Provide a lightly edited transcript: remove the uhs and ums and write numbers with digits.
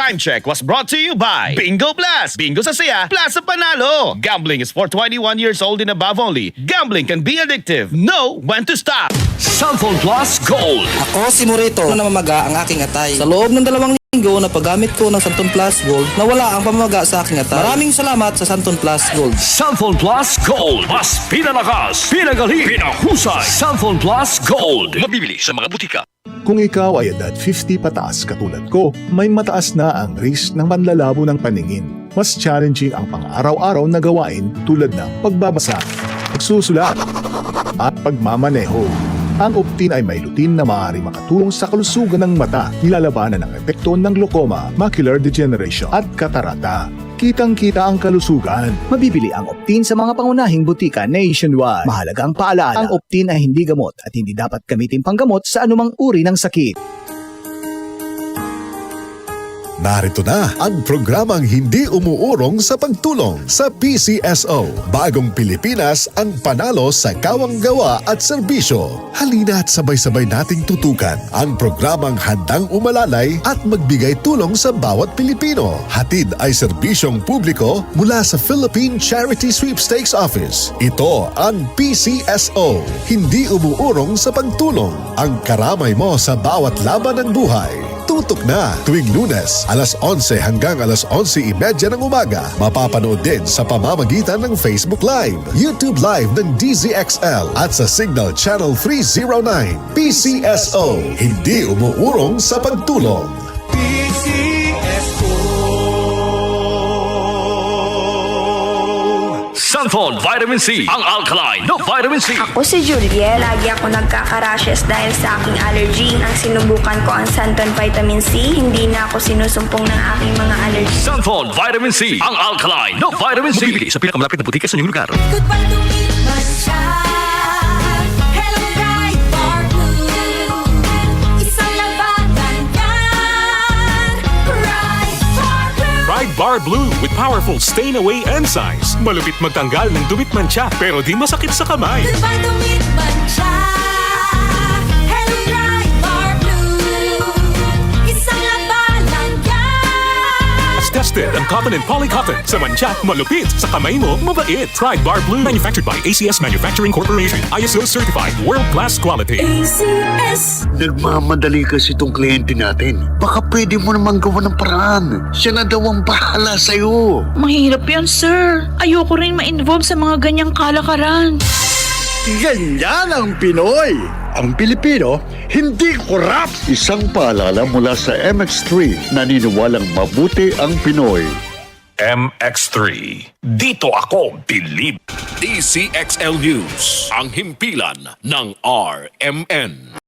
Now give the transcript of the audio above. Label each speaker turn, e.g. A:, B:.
A: Time check was brought to you by Bingo Plus. Bingo sa saya, plus sa panalo. Gambling is for 21 years old and above only. Gambling can be addictive. Know when to stop.
B: Cellphone Plus Gold.
C: Ako si Morito na namamaga ang aking atay. Sa loob ng 2 linggo na paggamit ko ng Santon Plus Gold, nawala ang pamamaga sa aking atay. Maraming salamat sa Santon Plus Gold.
B: Cellphone Plus Gold. Mas pinalakas, pinagaling, pinahusay. Cellphone Plus Gold. Mabibili sa mga butika.
D: Kung ikaw ay edad 50 pataas katulad ko, may mataas na ang risk ng panlalabo ng paningin. Mas challenging ang pang-araw-araw na gawain tulad ng pagbabasa, pagsusulat, at pagmamaneho. Ang Optin ay may lutin na maaaring makatulong sa kalusugan ng mata, nilalabanan ng epekto ng glaucoma, macular degeneration at katarata. Kitang-kita ang kalusugan.
E: Mabibili ang Optin sa mga pangunahing butika nationwide. Mahalaga ang paalala, ang Optin ay hindi gamot at hindi dapat gamitin panggamot sa anumang uri ng sakit.
F: Narito na ang programang hindi umuurong sa pagtulong sa PCSO. Bagong Pilipinas ang panalo sa kawang gawa at serbisyo. Halina at sabay-sabay nating tutukan ang programang handang umalalay at magbigay tulong sa bawat Pilipino. Hatid ay serbisyong publiko mula sa Philippine Charity Sweepstakes Office. Ito ang PCSO. Hindi umuurong sa pagtulong. Ang karamay mo sa bawat laban ng buhay. Tutok na tuwing Lunes, alas 11 hanggang alas 11:30 ng umaga. Mapapanood din sa pamamagitan ng Facebook Live, YouTube Live ng DZXL at sa Signal Channel 309. PCSO, hindi umuurong sa pagtulong.
B: Cellphone Vitamin C. Ang alkaline no Vitamin C.
G: Ako si Julie, lagi ako nagkaka-rashes dahil sa aking allergy. Ang sinubukan ko ang Santon Vitamin C, hindi na ako sinusumpong ng aking mga allergy.
B: Cellphone Vitamin C. Ang alkaline no Vitamin C. Mabibili sa pinakamalapit na butika sa inyong lugar.
H: Goodbye to me, Mancha. Hello, bright bar blue. Isang labanan yan. Bright bar blue.
I: Bright Bar Blue with powerful stain-away enzymes. Malupit magtanggal ng dumit mancha pero di masakit sa kamay.
H: Goodbye to me, Mancha. Hello, bright bar blue. Isang labanan yan.
I: As tested ang cotton and polycotton. Sa mancha, malupit. Sa kamay mo, mabait. Bright Bar Blue. Manufactured by ACS Manufacturing Corporation. ISO certified. World-class quality.
H: ACS.
J: Nagmamadali kasi itong kliyente natin. Baka pwede mo namang gawa ng paraan. Siya na daw ang bahala sa'yo.
K: Mahirap yan, sir. Ayoko rin ma-involve sa mga ganyang kalakaran.
J: Ganyan ang Pinoy. Ang Pilipino, hindi korap. Isang paalala mula sa MX3, naniniwalang mabuti ang Pinoy.
B: MX3. Dito ako bilib. DCXL News. Ang himpilan ng RMN.